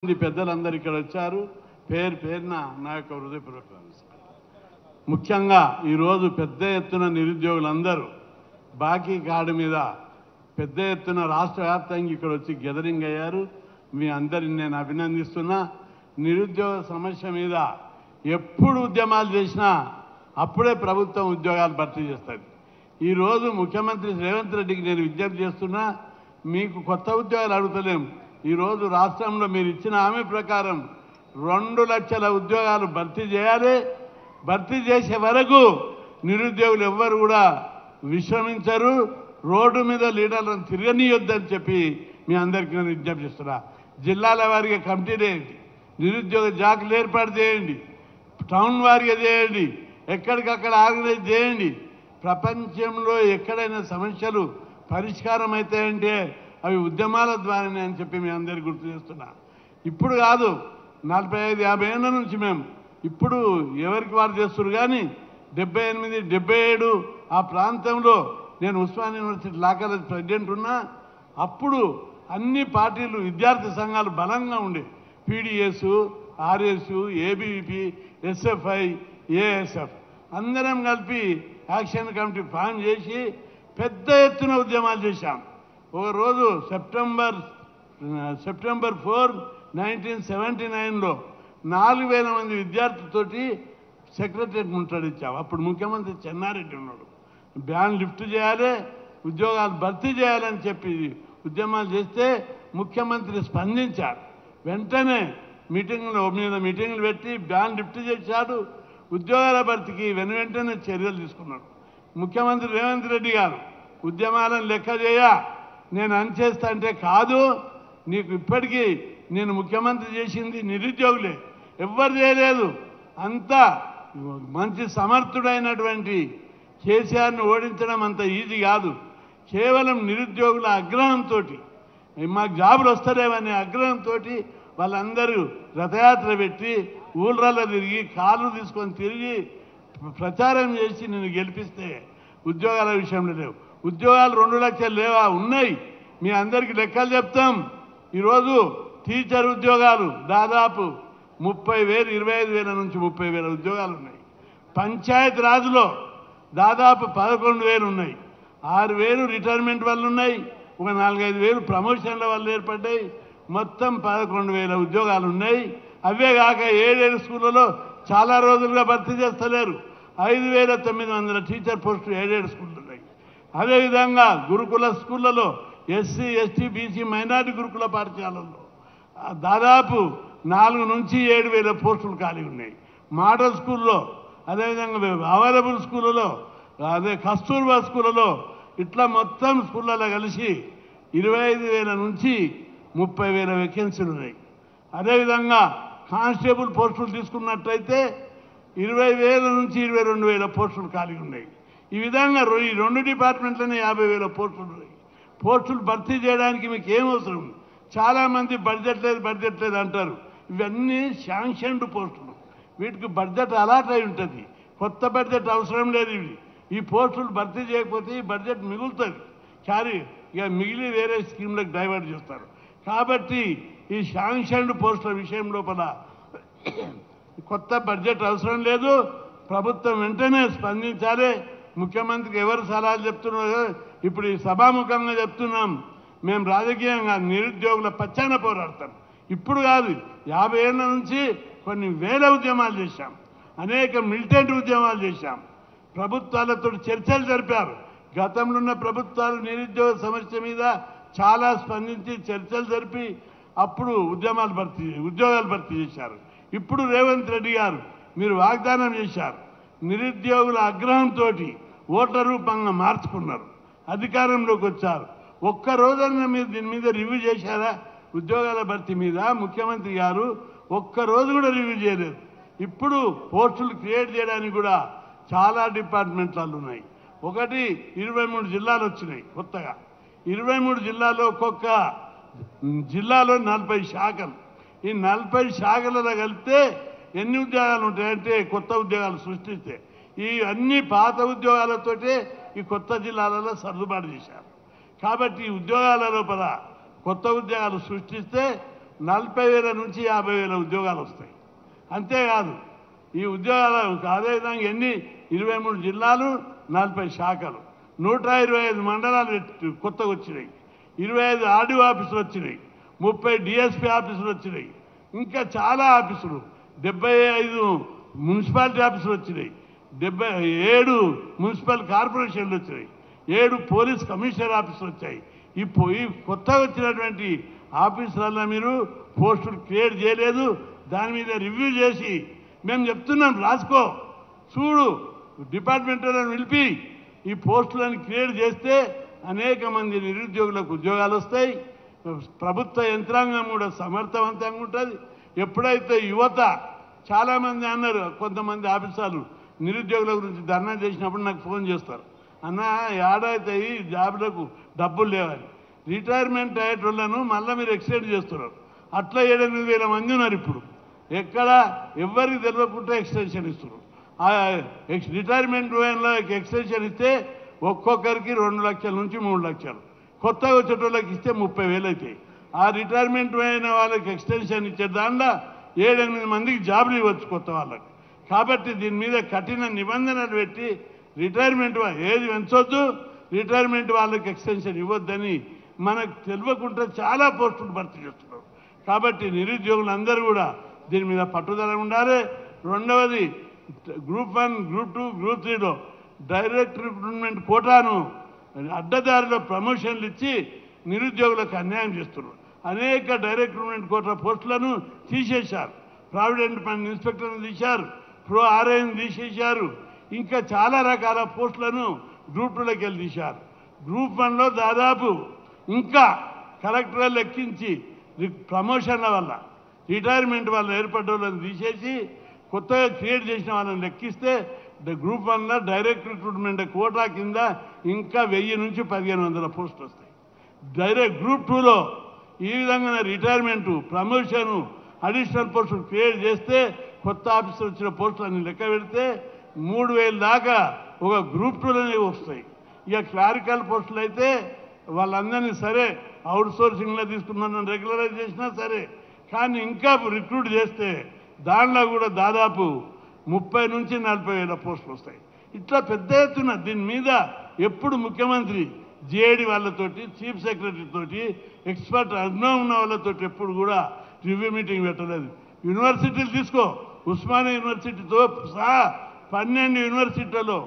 పెద్దలందరూ ఇక్కడ వచ్చారు. పేరు పేరున నా యొక్క హృదయపూర్వక నమస్కారం. ముఖ్యంగా ఈరోజు పెద్ద ఎత్తున నిరుద్యోగులందరూ బాకీ కార్డు మీద పెద్ద ఎత్తున రాష్ట్ర వ్యాప్తంగా ఇక్కడ వచ్చి గెదరింగ్ అయ్యారు. మీ అందరిని నేను అభినందిస్తున్నా. నిరుద్యోగ సమస్య మీద ఎప్పుడు ఉద్యమాలు చేసినా అప్పుడే ప్రభుత్వం ఉద్యోగాలు భర్తీ చేస్తుంది. ఈరోజు ముఖ్యమంత్రి రేవంత్ రెడ్డికి నేను విజ్ఞప్తి చేస్తున్నా, మీకు కొత్త ఉద్యోగాలు అడుగుతలేము. ఈరోజు రాష్ట్రంలో మీరు ఇచ్చిన హామీ ప్రకారం 2 లక్షల ఉద్యోగాలు భర్తీ చేయాలి. భర్తీ చేసే వరకు నిరుద్యోగులు ఎవ్వరు కూడా విశ్రమించరు. రోడ్డు మీద లీడర్లను తిరగనీయొద్దని చెప్పి మీ అందరికీ నేను విజ్ఞప్తి చేస్తున్నా. జిల్లాల వారిగా కమిటీలు వేయండి, నిరుద్యోగ జాకులు ఏర్పాటు చేయండి, టౌన్ వారిగా చేయండి, ఎక్కడికక్కడ ఆర్గనైజ్ చేయండి. ప్రపంచంలో ఎక్కడైనా సమస్యలు పరిష్కారం అవుతాయంటే అవి ఉద్యమాల ద్వారానే అని చెప్పి మీ అందరికీ గుర్తు చేస్తున్నా. ఇప్పుడు కాదు, 45-50 ఏళ్ళ నుంచి మేము ఇప్పుడు ఎవరికి వారు చేస్తున్నారు. కానీ 78, 77 ఆ ప్రాంతంలో నేను Osmania university law college president ఉన్నా. అప్పుడు అన్ని పార్టీలు విద్యార్థి సంఘాలు బలంగా ఉండే, PDS, RS, ABVP, SFI, ASF అందరం కలిపి యాక్షన్ కమిటీ ఫామ్ చేసి పెద్ద ఎత్తున ఉద్యమాలు చేశాం. ఒకరోజు సెప్టెంబర్ 4, 1979లో 4000 మంది విద్యార్థులతోటి సెక్రటరియట్ ముట్టడించాం. అప్పుడు ముఖ్యమంత్రి చెన్నారెడ్డి ఉన్నాడు. బ్యాన్ లిఫ్ట్ చేయాలి, ఉద్యోగాలు భర్తీ చేయాలని చెప్పి ఉద్యమాలు చేస్తే ముఖ్యమంత్రి స్పందించారు. వెంటనే మీటింగులు పెట్టి బ్యాన్ లిఫ్ట్ చేశాడు. ఉద్యోగాల భర్తీకి వెంటనే చర్యలు తీసుకున్నాడు. ముఖ్యమంత్రి రేవంత్ రెడ్డి గారు ఉద్యమాలను లెక్క చేయ నేను అనిచేస్తా అంటే కాదు, నీకు ఇప్పటికీ నేను ముఖ్యమంత్రి చేసింది నిరుద్యోగులే, ఎవ్వరు చేయలేదు. అంతా మంచి సమర్థుడైనటువంటి కేసీఆర్ని ఓడించడం అంత ఈజీ కాదు. కేవలం నిరుద్యోగుల ఆగ్రహంతో, మాకు జాబులు వస్తారేమనే ఆగ్రహంతో వాళ్ళందరూ రథయాత్ర పెట్టి ఊళ్ళలో తిరిగి కార్లు తీసుకొని తిరిగి ప్రచారం చేసి నేను గెలిపిస్తే ఉద్యోగాల విషయంలో లేవు. ఉద్యోగాలు 2 లక్షలు లేవా? ఉన్నాయి. మీ అందరికీ లెక్కలు చెప్తాం. ఈరోజు టీచర్ ఉద్యోగాలు దాదాపు 30,000, 25,000 నుంచి 30,000 ఉద్యోగాలు ఉన్నాయి. పంచాయత్ రాజులో దాదాపు 11,000 ఉన్నాయి. 6,000 రిటైర్మెంట్ వల్ల ఉన్నాయి. ఒక 4-5,000 ప్రమోషన్ల వల్ల ఏర్పడ్డాయి. మొత్తం 11,000 ఉద్యోగాలు ఉన్నాయి. అవే కాక 7 స్కూళ్ళలో చాలా రోజులుగా భర్తీ చేస్తలేరు. 5,900 టీచర్ పోస్టులు 7 స్కూళ్ళు ఉన్నాయి. అదేవిధంగా గురుకుల స్కూళ్ళలో ఎస్సీ, ఎస్టీ, బీసీ, మైనారిటీ గురుకుల పాఠశాలల్లో దాదాపు 4 నుంచి 7,000 పోస్టులు ఖాళీ ఉన్నాయి. మోడల్ స్కూల్లో, అదేవిధంగా అవైలబుల్ స్కూళ్ళలో, అదే కస్తూర్బా స్కూళ్ళలో, ఇట్లా మొత్తం స్కూళ్ళలో కలిసి 25,000 నుంచి 30,000 వేకెన్సీలు ఉన్నాయి. అదేవిధంగా కానిస్టేబుల్ పోస్టులు తీసుకున్నట్లయితే 20,000 నుంచి 22,000 పోస్టులు ఖాళీ ఉన్నాయి. ఈ విధంగా ఈ 2 డిపార్ట్మెంట్లోనే 50,000 పోస్టులు ఉన్నాయి. పోస్టులు భర్తీ చేయడానికి మీకు ఏం అవసరం? చాలామంది బడ్జెట్ లేదు అంటారు. ఇవన్నీ శాంక్షన్డ్ పోస్టులు, వీటికి బడ్జెట్ అలాట్ అయి ఉంటుంది. కొత్త బడ్జెట్ అవసరం లేదు. ఈ పోస్టులు భర్తీ చేయకపోతే ఈ బడ్జెట్ మిగులుతుంది. ఇక మిగిలి వేరే స్కీమ్లకు డైవర్ట్ చేస్తారు. కాబట్టి ఈ శాంక్షన్డ్ పోస్టుల విషయం లోపల కొత్త బడ్జెట్ అవసరం లేదు. ప్రభుత్వం వెంటనే స్పందించాలి. ముఖ్యమంత్రికి ఎవరు సలహాలు చెప్తున్నారో ఇప్పుడు ఈ సభాముఖంగా చెప్తున్నాం. మేము రాజకీయంగా నిరుద్యోగుల పక్షాన పోరాడతాం. ఇప్పుడు కాదు, 50 ఏళ్ళ నుంచి కొన్ని వేల ఉద్యమాలు చేశాం. అనేక మిలిటెంట్ ఉద్యమాలు చేశాం. ప్రభుత్వాలతో చర్చలు జరిపారు. గతంలో ఉన్న ప్రభుత్వాలు నిరుద్యోగ సమస్య మీద చాలా స్పందించి చర్చలు జరిపి అప్పుడు ఉద్యోగాలు భర్తీ చేశారు. ఇప్పుడు రేవంత్ రెడ్డి గారు మీరు వాగ్దానం చేశారు. నిరుద్యోగుల ఆగ్రహంతో ఓట్ల రూపంగా మార్చుకున్నారు. అధికారంలోకి వచ్చారు. ఒక్క రోజున మీరు దీని మీద రివ్యూ చేశారా? ఉద్యోగాల భర్తీ మీద ముఖ్యమంత్రి గారు ఒక్క రోజు కూడా రివ్యూ చేయలేదు. ఇప్పుడు పోస్టులు క్రియేట్ చేయడానికి కూడా చాలా డిపార్ట్మెంట్లు ఉన్నాయి. 23 జిల్లాలు వచ్చినాయి కొత్తగా. 23 జిల్లాలో ఒక్కొక్క జిల్లాలో 40 శాఖలు. ఈ 40 శాఖలలో కలిపితే ఎన్ని ఉద్యోగాలు ఉంటాయంటే కొత్త ఉద్యోగాలు సృష్టిస్తే ఈ అన్ని పాత ఉద్యోగాలతోటే ఈ కొత్త జిల్లాలలో సర్దుబాటు చేశారు. కాబట్టి ఈ ఉద్యోగాల లోపల కొత్త ఉద్యోగాలు సృష్టిస్తే 40,000 నుంచి 50,000 ఉద్యోగాలు వస్తాయి. అంతేకాదు ఈ ఉద్యోగాలు అదేవిధంగా 23 జిల్లాలు, 40 శాఖలు, 125 మండలాలు కొత్తగా వచ్చినాయి, 25 ఆర్డీఓ ఆఫీసులు వచ్చినాయి, 30 డిఎస్పీ ఆఫీసులు వచ్చినాయి, ఇంకా చాలా ఆఫీసులు, 75 మున్సిపాలిటీ ఆఫీసులు వచ్చినాయి, 7 మున్సిపల్ కార్పొరేషన్లు వచ్చినాయి, 7 పోలీస్ కమిషనర్ ఆఫీసులు వచ్చాయి. ఈ కొత్తగా వచ్చినటువంటి ఆఫీసులలో మీరు పోస్టులు క్రియేట్ చేయలేదు. దాని మీద రివ్యూ చేసి మేము చెప్తున్నాం, రాసుకో, చూడు, డిపార్ట్మెంట్లో నిలిపి ఈ పోస్టులను క్రియేట్ చేస్తే అనేక మంది నిరుద్యోగులకు ఉద్యోగాలు వస్తాయి. ప్రభుత్వ యంత్రాంగం కూడా సమర్థవంతంగా ఉంటుంది. ఎప్పుడైతే యువత చాలామంది అన్నారు, కొంతమంది ఆఫీసర్లు నిరుద్యోగుల గురించి ధర్నా చేసినప్పుడు నాకు ఫోన్ చేస్తారు, అన్న ఏడైతే ఈ జాబులకు డబ్బులు లేవని. రిటైర్మెంట్ అయ్యేటోళ్లను మళ్ళీ మీరు ఎక్స్టెండ్ చేస్తున్నారు. అట్లా 7,000-8,000 మంది ఉన్నారు. ఇప్పుడు ఎక్కడ ఎవరికి తెలియకుండా ఎక్స్టెన్షన్ ఇస్తున్నారు. ఆ రిటైర్మెంట్ వేన్లో ఎక్స్టెన్షన్ ఇస్తే ఒక్కొక్కరికి 2 లక్షల నుంచి 3 లక్షలు, కొత్తగా వచ్చేటోళ్ళకి ఇస్తే 30,000 అవుతాయి. ఆ రిటైర్మెంట్ అయిన వాళ్ళకి ఎక్స్టెన్షన్ ఇచ్చే దాంట్లో 7-8 మందికి జాబులు ఇవ్వచ్చు కొత్త వాళ్ళకి. కాబట్టి దీని మీద కఠిన నిబంధనలు పెట్టి రిటైర్మెంట్ ఏది పెంచొద్దు, రిటైర్మెంట్ వాళ్ళకి ఎక్స్టెన్షన్ ఇవ్వద్దని మనకు తెలియకుండా చాలా పోస్టులు భర్తీ చేస్తున్నారు. కాబట్టి నిరుద్యోగులందరూ కూడా దీని మీద పట్టుదల ఉండాలి. రెండవది గ్రూప్ 1, గ్రూప్ 2, గ్రూప్ 3లో డైరెక్ట్ రిక్రూట్మెంట్ కోటాను అడ్డదారిలో ప్రమోషన్లు ఇచ్చి నిరుద్యోగులకు అన్యాయం చేస్తున్నారు. అనేక డైరెక్ట్ రిక్రూట్మెంట్ కోటా పోస్టులను తీసేశారు. ప్రావిడెంట్ ఫండ్ ఇన్స్పెక్టర్ను తీశారు, ప్రో ఆర్ఐని తీసేశారు, ఇంకా చాలా రకాల పోస్టులను గ్రూప్ 2లోకి వెళ్ళి తీశారు. గ్రూప్ 1లో దాదాపు ఇంకా కలెక్టర్లు లెక్కించి ప్రమోషన్ల వల్ల రిటైర్మెంట్ వల్ల ఏర్పడ్డ వాళ్ళని తీసేసి కొత్తగా క్రియేట్ చేసిన వాళ్ళని లెక్కిస్తే గ్రూప్ 1లో డైరెక్ట్ రిక్రూట్మెంట్ కోటా కింద ఇంకా 1000 నుంచి 1500 పోస్టులు వస్తాయి. డైరెక్ట్ గ్రూప్ 2లో ఈ విధంగా రిటైర్మెంటు, ప్రమోషను, అడిషనల్ పోస్టులు క్రియేట్ చేస్తే కొత్త ఆఫీసర్ వచ్చిన పోస్టులన్నీ లెక్క పెడితే 3,000 దాకా ఒక గ్రూప్ 2లోనే వస్తాయి. ఇక క్లారికల్ పోస్టులు అయితే వాళ్ళందరినీ సరే అవుట్ సోర్సింగ్లో తీసుకున్న రెగ్యులరైజ్ చేసినా సరే, కానీ ఇంకా రిక్రూట్ చేస్తే దాంట్లో కూడా దాదాపు 30 నుంచి 40,000 పోస్టులు వస్తాయి. ఇట్లా పెద్ద ఎత్తున దీని మీద ఎప్పుడు ముఖ్యమంత్రి జేఏడి వాళ్ళతోటి, చీఫ్ సెక్రటరీ తోటి, ఎక్స్పర్ట్ అనుభవం ఉన్న వాళ్ళతోటి ఎప్పుడు కూడా రివ్యూ మీటింగ్ పెట్టలేదు. యూనివర్సిటీలు తీసుకో, ఉస్మానియా యూనివర్సిటీతో సహా 12 యూనివర్సిటీలలో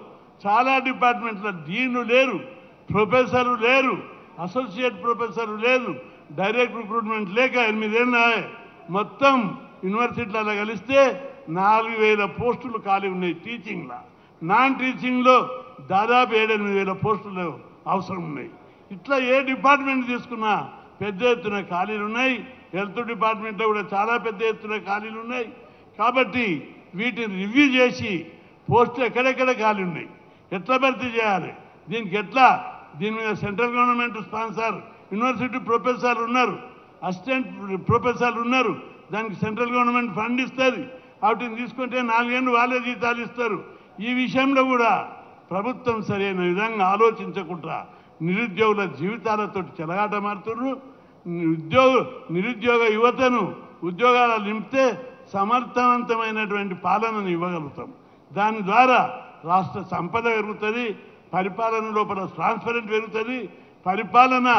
చాలా డిపార్ట్మెంట్ల డీన్లు లేరు, ప్రొఫెసర్లు లేరు, అసోసియేట్ ప్రొఫెసర్లు లేదు. డైరెక్ట్ రిక్రూట్మెంట్ లేక 8 ఏళ్ళ మొత్తం యూనివర్సిటీలలో కలిస్తే 4,000 పోస్టులు ఖాళీ ఉన్నాయి టీచింగ్లో. నాన్ టీచింగ్లో దాదాపు 7-8,000 పోస్టులు అవసరం ఉన్నాయి. ఇట్లా ఏ డిపార్ట్మెంట్ తీసుకున్నా పెద్ద ఎత్తున ఖాళీలు ఉన్నాయి. హెల్త్ డిపార్ట్మెంట్లో కూడా చాలా పెద్ద ఎత్తున ఖాళీలు ఉన్నాయి. కాబట్టి వీటిని రివ్యూ చేసి పోస్టులు ఎక్కడెక్కడ ఖాళీ ఉన్నాయి, ఎట్లా భర్తీ చేయాలి, దీని మీద సెంట్రల్ గవర్నమెంట్ స్పాన్సర్ యూనివర్సిటీ ప్రొఫెసర్లు ఉన్నారు, అసిస్టెంట్ ప్రొఫెసర్లు ఉన్నారు, దానికి సెంట్రల్ గవర్నమెంట్ ఫండ్ ఇస్తుంది. వాటిని తీసుకుంటే 4 ఏళ్ళు వాళ్ళే జీతాలు ఇస్తారు. ఈ విషయంలో కూడా ప్రభుత్వం సరైన విధంగా ఆలోచించకుండా నిరుద్యోగుల జీవితాలతో చెలగాట మారుతున్నారు. నిరుద్యోగ యువతను ఉద్యోగాలు నింపితే సమర్థవంతమైనటువంటి పాలనను ఇవ్వగలుగుతాం. దాని ద్వారా రాష్ట్ర సంపద పెరుగుతుంది, పరిపాలన లోపల ట్రాన్స్పరెంట్ పెరుగుతుంది, పరిపాలన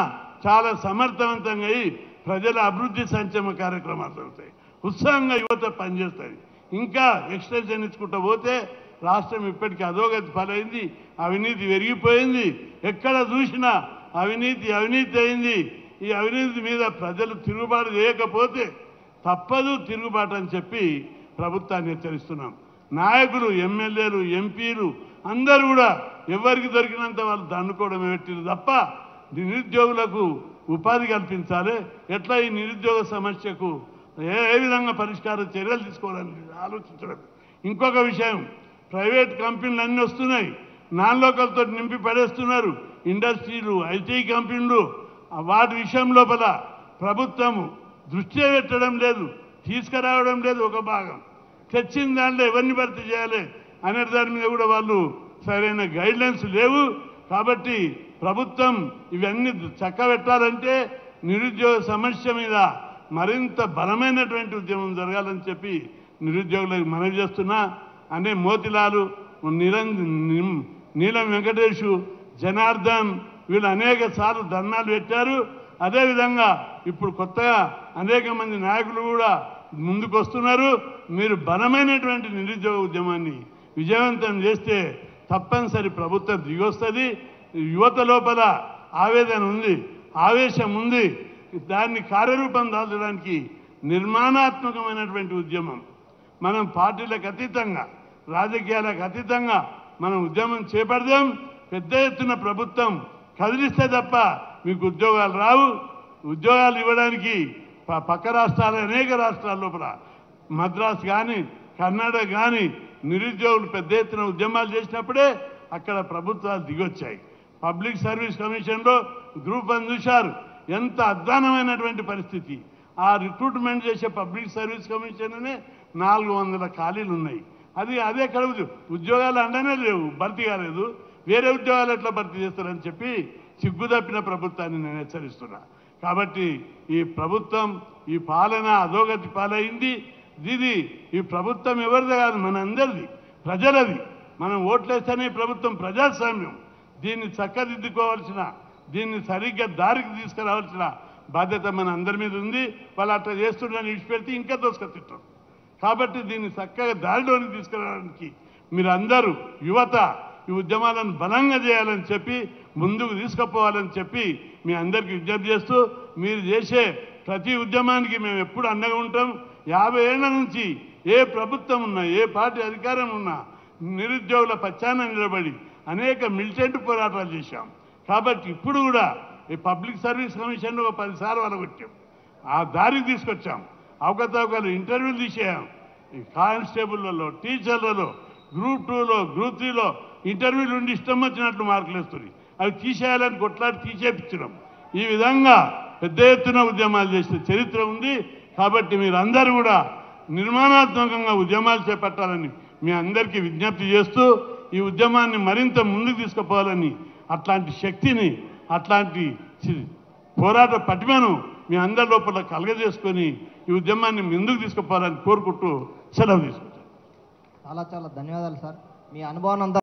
చాలా సమర్థవంతంగా అయి ప్రజల అభివృద్ధి సంక్షేమ కార్యక్రమాలు జరుగుతాయి. ఉత్సాహంగా యువత పనిచేస్తుంది. ఇంకా ఎక్స్టెన్షన్ ఇచ్చుకుంటూ పోతే రాష్ట్రం ఇప్పటికీ అధోగతి పాలైంది, అవినీతి పెరిగిపోయింది. ఎక్కడ చూసినా అవినీతి అయింది. ఈ అవినీతి మీద ప్రజలు తిరుగుబాటు చేయకపోతే తప్పదు తిరుగుబాటు అని చెప్పి ప్రభుత్వాన్ని హెచ్చరిస్తున్నాం. నాయకులు, ఎమ్మెల్యేలు, ఎంపీలు అందరూ కూడా ఎవరికి దొరికినంత వాళ్ళు దండుకోవడమే పెట్టిరు తప్ప నిరుద్యోగులకు ఉపాధి కల్పించాలి, ఎట్లా ఈ నిరుద్యోగ సమస్యకు ఏ విధంగా పరిష్కార చర్యలు తీసుకోవాలని ఆలోచించడం. ఇంకొక విషయం, ప్రైవేట్ కంపెనీలు అన్నీ వస్తున్నాయి, నాన్ లోకల్తో నింపి పడేస్తున్నారు. ఇండస్ట్రీలు, ఐటీ కంపెనీలు, వాటి విషయం లోపల ప్రభుత్వము దృష్టి పెట్టడం లేదు, తీసుకురావడం లేదు. ఒక భాగం తెచ్చిన దాంట్లో ఎవరిని భర్తీ చేయాలి అనే దాని మీద కూడా వాళ్ళు సరైన గైడ్లైన్స్ లేవు. కాబట్టి ప్రభుత్వం ఇవన్నీ చక్కబెట్టాలంటే నిరుద్యోగ సమస్య మీద మరింత బలమైనటువంటి ఉద్యమం జరగాలని చెప్పి నిరుద్యోగులకు మనవి చేస్తున్నా. అనే మోతిలాలు, నీలం వెంకటేషు, జనార్దన్ వీళ్ళు అనేక సార్లు ధర్నాలు పెట్టారు. అదేవిధంగా ఇప్పుడు కొత్తగా అనేక మంది నాయకులు కూడా ముందుకు వస్తున్నారు. మీరు బలమైనటువంటి నిరుద్యోగ ఉద్యమాన్ని విజయవంతం చేస్తే తప్పనిసరి ప్రభుత్వం దిగొస్తుంది. యువత లోపల ఆవేదన ఉంది, ఆవేశం ఉంది. దాన్ని కార్యరూపం దాల్చడానికి నిర్మాణాత్మకమైనటువంటి ఉద్యమం, మనం పార్టీలకు అతీతంగా, రాజకీయాలకు అతీతంగా మనం ఉద్యమం చేపడదాం. పెద్ద ఎత్తున ప్రభుత్వం కదిలిస్తే తప్ప మీకు ఉద్యోగాలు రావు. ఉద్యోగాలు ఇవ్వడానికి పక్క రాష్ట్రాలు, అనేక రాష్ట్రాల లోపల మద్రాసు కానీ కర్ణాటక కానీ నిరుద్యోగులు పెద్ద ఎత్తున ఉద్యమాలు చేసినప్పుడే అక్కడ ప్రభుత్వాలు దిగొచ్చాయి. పబ్లిక్ సర్వీస్ కమిషన్లో గ్రూప్ 1 చూశారు, ఎంత అధ్వానమైనటువంటి పరిస్థితి. ఆ రిక్రూట్మెంట్ చేసే పబ్లిక్ సర్వీస్ కమిషన్ అనే 400 ఖాళీలు ఉన్నాయి. అదే ఎక్కడ ఉద్యోగాలు అండనే లేవు, భర్తీ కాలేదు. వేరే ఉద్యోగాలు ఎట్లా భర్తీ చేస్తారని చెప్పి సిగ్గుదప్పిన ప్రభుత్వాన్ని నేను హెచ్చరిస్తున్నా. కాబట్టి ఈ ప్రభుత్వం, ఈ పాలన అధోగతి పాలైంది. ఈ ప్రభుత్వం ఎవరిది కాదు, మన అందరిది, ప్రజలది. మనం ఓట్లేస్తేనే ప్రభుత్వం ప్రజాస్వామ్యం. దీన్ని చక్కదిద్దుకోవాల్సిన, దీన్ని సరిగ్గా దారికి తీసుకురావాల్సిన బాధ్యత మన అందరి మీద ఉంది. వాళ్ళు అట్లా చేస్తుండని విడిచిపెడితే ఇంకా దోసుకొచ్చిట్టారు. కాబట్టి దీన్ని చక్కగా దారిలోనికి తీసుకురావడానికి మీరు అందరూ యువత ఈ ఉద్యమాలను బలంగా చేయాలని చెప్పి, ముందుకు తీసుకుపోవాలని చెప్పి మీ అందరికీ విజ్ఞప్తి చేస్తూ, మీరు చేసే ప్రతి ఉద్యమానికి మేము ఎప్పుడు అండగా ఉంటాం. 50 ఏళ్ల నుంచి ఏ ప్రభుత్వం ఉన్నా, ఏ పార్టీ అధికారం ఉన్నా నిరుద్యోగుల పక్షాన నిలబడి అనేక మిలిటెంట్ పోరాటాలు చేశాం. కాబట్టి ఇప్పుడు కూడా ఈ పబ్లిక్ సర్వీస్ కమిషన్లో 10 సార్లు వలగొట్టాం, ఆ దారికి తీసుకొచ్చాం. అవకతవకలు ఇంటర్వ్యూలు తీసేయాం. ఈ కానిస్టేబుల్లలో, టీచర్లలో, గ్రూప్ 2లో, గ్రూప్ 3లో ఇంటర్వ్యూలు ఉండి ఇష్టం వచ్చినట్లు మార్కులు వేస్తుంది. అవి తీసేయాలని కొట్లాడి తీసేపించడం. ఈ విధంగా పెద్ద ఎత్తున ఉద్యమాలు చేసిన చరిత్ర ఉంది. కాబట్టి మీరందరూ కూడా నిర్మాణాత్మకంగా ఉద్యమాలు చేపట్టాలని మీ అందరికీ విజ్ఞప్తి చేస్తూ, ఈ ఉద్యమాన్ని మరింత ముందుకు తీసుకుపోవాలని, అట్లాంటి శక్తిని, అట్లాంటి పోరాట పటిమను మీ అందరి లోపల కలగజేసుకొని ఈ ఉద్యమాన్ని ముందుకు తీసుకుపోవాలని కోరుకుంటూ సెలవు తీసుకుంటాను. చాలా ధన్యవాదాలు సార్. మీ అనుభవం